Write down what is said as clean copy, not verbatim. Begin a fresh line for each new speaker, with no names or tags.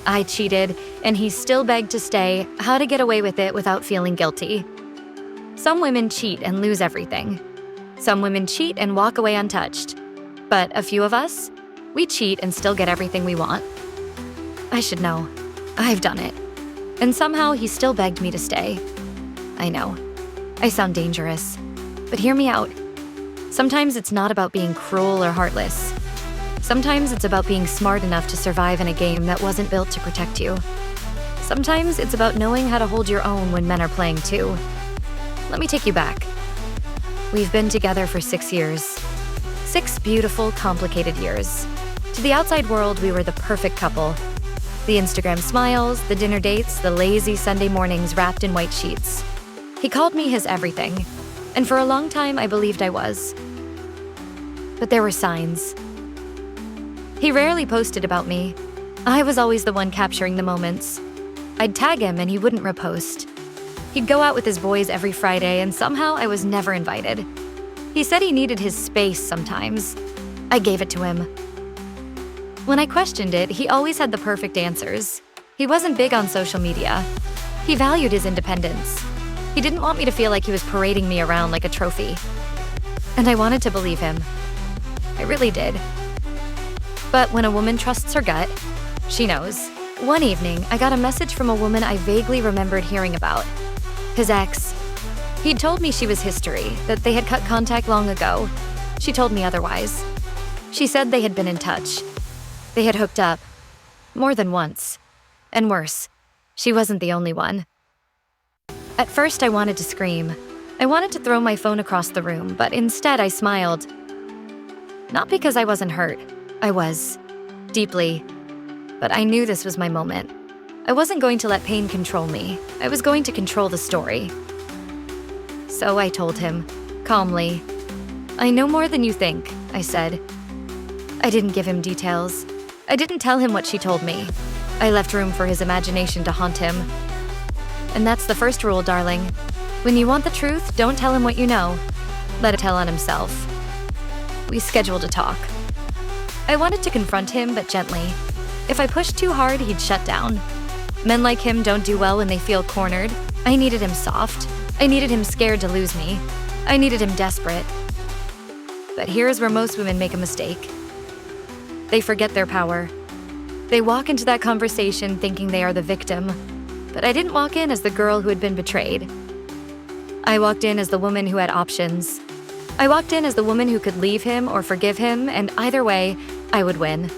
I cheated, and he still begged to stay, how to get away with it without feeling guilty. Some women cheat and lose everything. Some women cheat and walk away untouched. But a few of us, we cheat and still get everything we want. I should know. I've done it. And somehow he still begged me to stay. I know. I sound dangerous. But hear me out. Sometimes it's not about being cruel or heartless. Sometimes it's about being smart enough to survive in a game that wasn't built to protect you. Sometimes it's about knowing how to hold your own when men are playing too. Let me take you back. We've been together for 6 years. 6 beautiful, complicated years. To the outside world, we were the perfect couple. The Instagram smiles, the dinner dates, the lazy Sunday mornings wrapped in white sheets. He called me his everything, and for a long time I believed I was. But there were signs. He rarely posted about me. I was always the one capturing the moments. I'd tag him and he wouldn't repost. He'd go out with his boys every Friday, and somehow I was never invited. He said he needed his space sometimes. I gave it to him. When I questioned it, he always had the perfect answers. He wasn't big on social media. He valued his independence. He didn't want me to feel like he was parading me around like a trophy. And I wanted to believe him. I really did. But when a woman trusts her gut, she knows. One evening, I got a message from a woman I vaguely remembered hearing about. His ex. He'd told me she was history, that they had cut contact long ago. She told me otherwise. She said they had been in touch. They had hooked up. More than once. And worse, she wasn't the only one. At first, I wanted to scream. I wanted to throw my phone across the room, but instead I smiled. Not because I wasn't hurt. I was. Deeply. But I knew this was my moment. I wasn't going to let pain control me. I was going to control the story. So I told him, calmly. I know more than you think, I said. I didn't give him details. I didn't tell him what she told me. I left room for his imagination to haunt him. And that's the first rule, darling. When you want the truth, don't tell him what you know. Let it tell on himself. We scheduled a talk. I wanted to confront him, but gently. If I pushed too hard, he'd shut down. Men like him don't do well when they feel cornered. I needed him soft. I needed him scared to lose me. I needed him desperate. But here's where most women make a mistake. They forget their power. They walk into that conversation thinking they are the victim. But I didn't walk in as the girl who had been betrayed. I walked in as the woman who had options. I walked in as the woman who could leave him or forgive him, and either way, I would win.